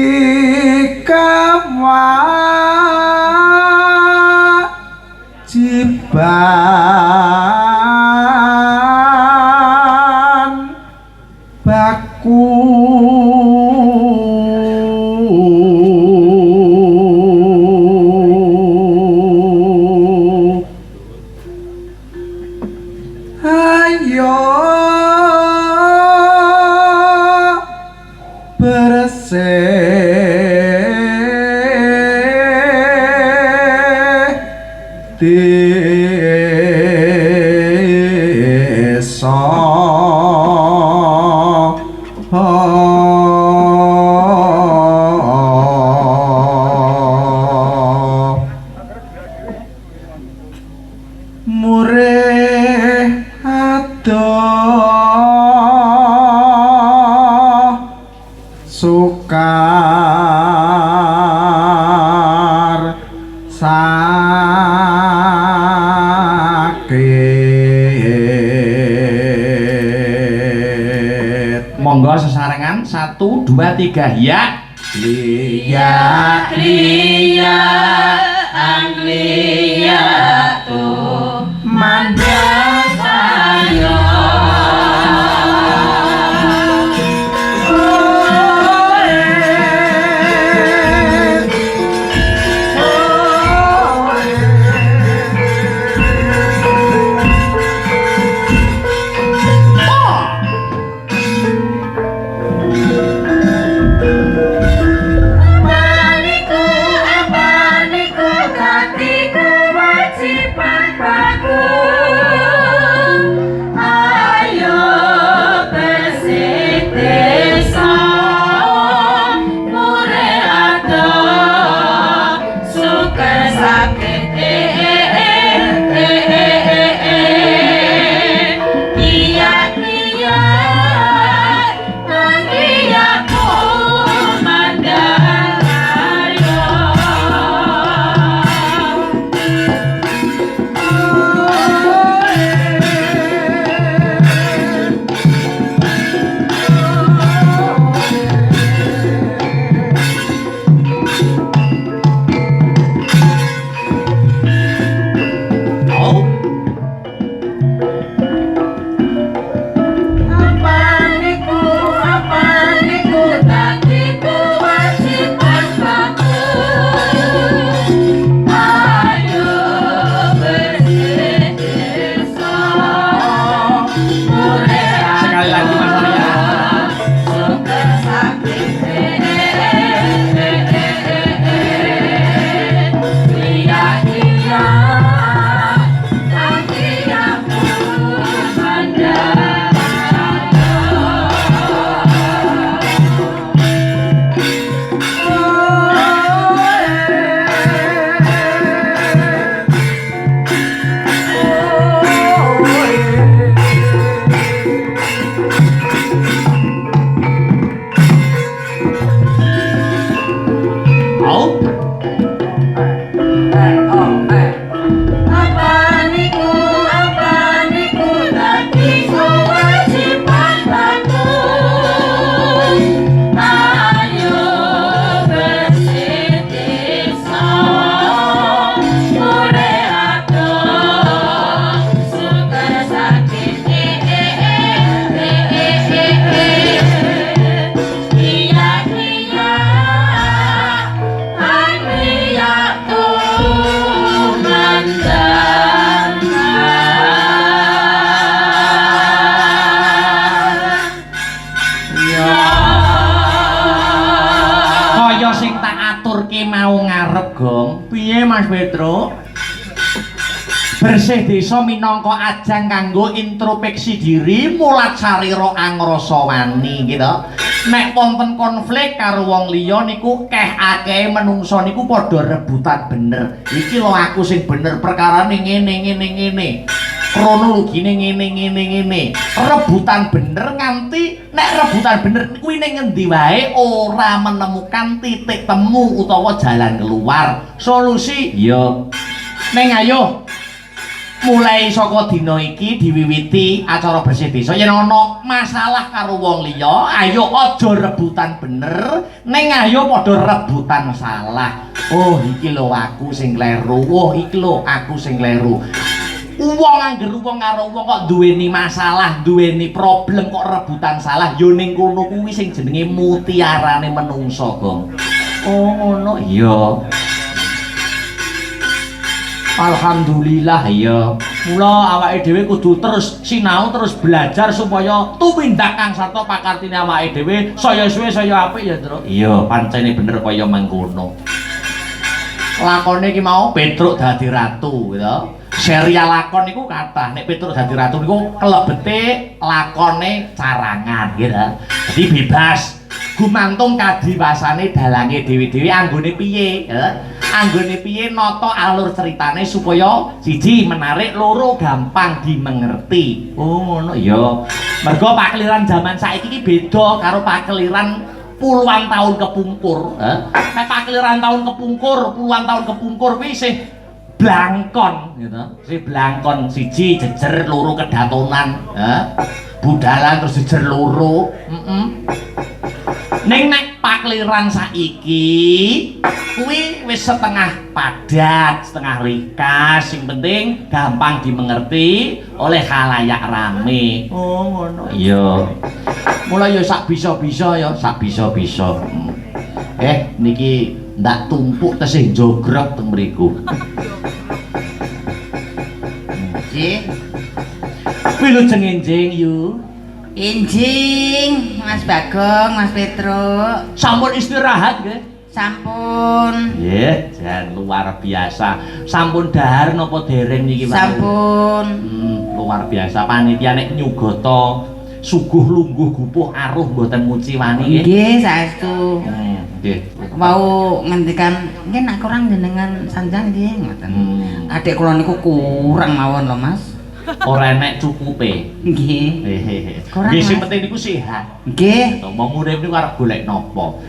kewajiban baku ayo bersih desa murih adoh sukar sakit. Monggo sesarengan 1 2 3 ya. Liya Liya Anglia tuh mandang saya Petro. Bersih desa minangka ajang kanggo introspeksi diri, mulat sarira angrasa wani gitu. Nek wonten konflik karo wong liya niku keh akeh menungso niku padha rebutan bener. Iki lho aku sing bener, perkarane ngene. Kronologine ngene. Rebutan bener nganti nek rebutan bener kuwi ning ngendi wae ora menemukan titik temu utawa jalan keluar. Solusi ya ning ayo mulai saka dina iki diwiwiti acara bersih desa yen ana masalah karo wong liya ayo aja rebutan bener ning ayo padha rebutan salah. Oh iki lho aku sing kleru, oh iki lho aku sing kleru. Wong angger wong karo wong kok duweni masalah, duweni problem kok rebutan salah ya ning kono kuwi sing jenenge mutiarane menungso, Gong. Oh ngono iya. Alhamdulillah ya. Mula awake dhewe kudu terus sinau, terus belajar supaya tumindak kang sarta pakartine awake dhewe saya suwe saya apik ya, Tru. Iya, pancene bener kaya mangkono. Lakone iki mau Petruk dadi ratu, gitu. Serial lakon niku kathah. Nek Petruk dadi ratu niku kelebete lakone carangan, gitu. Jadi bebas. Gumantung kadiwasane dalange dhewe-dhewe anggone piye, ya. Anggone piye nata alur ceritane supaya siji menarik, loro gampang dimengerti. Oh ngono ya. Mergo pakliran zaman saiki iki beda karo pakliran puluhan tahun kepungkur, nek pakliran tahun kepungkur, puluhan tahun kepungkur kuwi isih blangkon gitu. Isih blangkon siji jejer loro kedatonan, budalan terus jejer loro. Ning nek pakliran saiki kuwi wis setengah padat, setengah ringkas, sing penting gampang dimengerti oleh khalayak rame. Oh ngono. Iya. Mula ya sak bisa-bisa ya, sak bisa-bisa. Niki ndak tumpuk tesih jogrok teng mriku. Nggih. Wilujeng enjing yu. Injing, Mas Bagong, Mas Petruk. Sampun istirahat nggih? Sampun. Nggih, jan luar biasa. Sampun dahar napa dereng niki, Pak? Sampun. Luar biasa. Panitia nek nyugata suguh lungguh gupuh aruh mboten nguci wani nggih. Nggih, saestu. Nggih. Mau ngendikan nggih nek kurang jenengan sanjang nggih ngoten. Adik kula niku kurang mawon lho, Mas. Ora enek cukupe. Nggih. Nggih sing penting niku sehat. Nggih. Wong urip niku arep golek napa?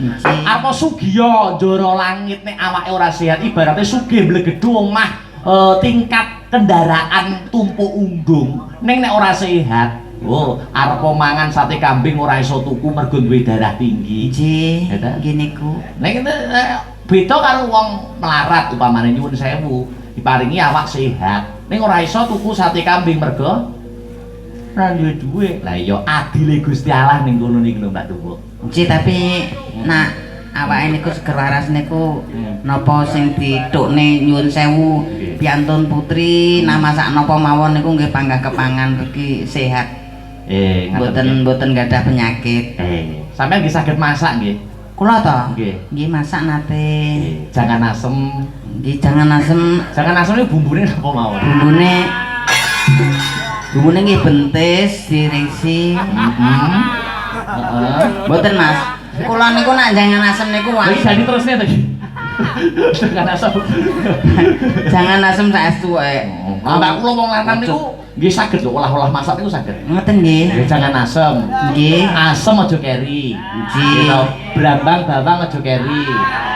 Apa sugiya njara langit nek awake ora sehat ibaratnya sugih mblegedhu omah tingkat kendaraan tumpuk undung. Ning nek ora sehat, arep mangan sate kambing ora iso tuku mergo duwe darah tinggi. Nggih. Nggih niku. Nek beda karo wong melarat upamane nyuwun sewu, diparingi awak sehat. Ning ora iso tuku sate kambing mergo ora duwe dhuwit. Lah iya adile Gusti Allah ning kono niku lho Mbak Tumpuk. Nggih, tapi nak awake niku seger waras niku napa sing ditukne nyuwun sewu piantun putri nah masak napa mawon niku nggih panggah kepangan iki sehat. Mboten gadah penyakit. Sampeyan nggih saged masak nggih? Kula to? Nggih masak nate. Jangan asem. Nggih, jangan asem. Jangan asem iki bumbune napa mawon? Bumbune nggih bentis, dirisi. Mboten, Mas. Kula niku nak jangan asem niku wae. Iki jadi terusnya to iki. Jangan asem. Jangan asem saestu wae. Mbak kula wong lanang niku nggih saged lho olah-olah masak niku saged. Ngoten nggih. Jangan asem. Nggih. Asem aja keri. Nggih. Brambang bawang aja keri.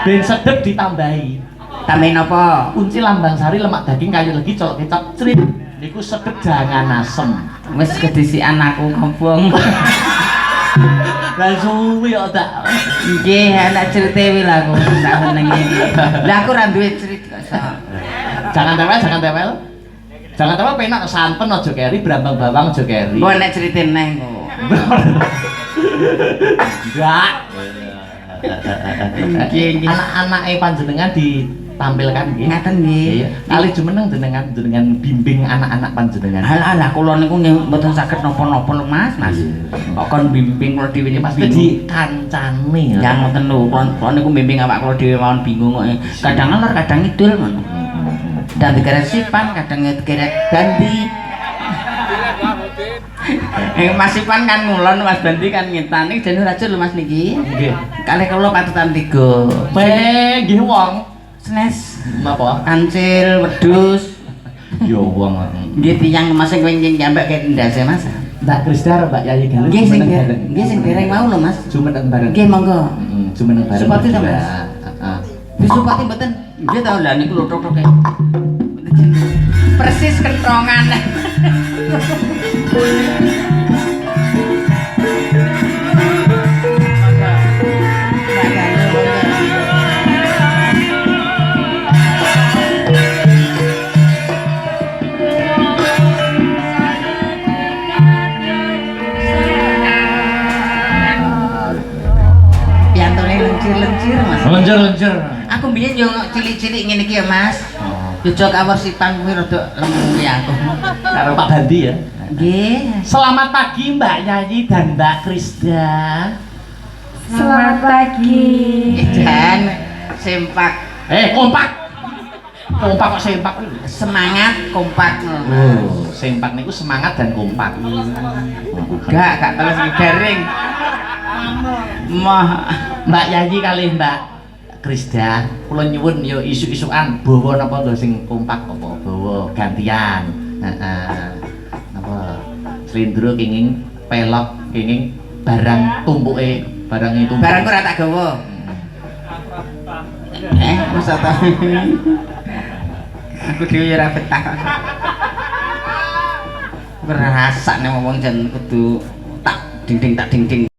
Ben sedep ditambahi. Tambahin apa? Kunci lambang sari lemak daging kayu legi colok kecap cerit. Niku sedep jangan asem. Wis kedisikan aku kembung. Lah suwi kok tak. Nggih, anak cerita wi lah aku tak seneng iki. Lah aku ora duwe cerita kok. Jangan tempel. Jangan tempel penak santen aja keri, brambang bawang aja keri. Mbok nek ceritain neh kok. Enggak. Nggih. Anak-anake panjenengan ditampilkan nggih. Ngaten nggih. Kali jumeneng jenengan bimbing anak-anak panjenengan. Alah kula niku nggih mboten saged napa-napa lho Mas. Kok kon bimbing kula dhewe Mas di kancane. Ya ngoten lho, kula niku bimbing awak kula dhewe mawon bingung kok. Kadang lor kadang ngidul ngono. Dan dikeret Sipan, kadang dikeret Bandi. Mas Sipan kan ngulon, Mas Bandi kan ngintani dan racun lho Mas niki. Nggih. Kalih kula patutan 3. Nggih wong. Snes, Napa? kancil, wedhus. Yo wong. Nggih tiyang Mas sing wingking jambak kaya ndase Mas. Mbak Krista karo Mbak Yayi Galuh. Nggih sing dereng mau lho Mas. Jumeneng bareng. Nggih monggo. Heeh, jumeneng bareng. Supati ta, Mas? Heeh. Wis supati mboten. Nggih ta lha niku lothok-lothok. Persis kentrongan. Piantone lencir-lencir Mas. Lencer-lencer. Aku mbiyen yo cilik-cilik ngene iki ya Mas. Jojok awor Sipan kuwi rada lemu ya aku. Karo Pak Bandi ya. Nggih. Selamat pagi Mbak Yayi dan Mbak Krista. Selamat pagi. Dan sempak Kompak. Kompak kok sempak. semangat kompak. Oh, sempak niku semangat dan kompak. Gak terus garing. Mah Mbak Yayi kali Mbak Krista, kula nyuwun yo isuk-isukan bawa napa lho sing kompak apa bawa gantian. Heeh. Napa slendro kenging pelok kenging barang tumpuke barang itu. barangku ora tak gawa. Masa ta. Aku dhewe ora betah. Ora rasak nek wong jan kudu tak ding-ding tak ding-ding.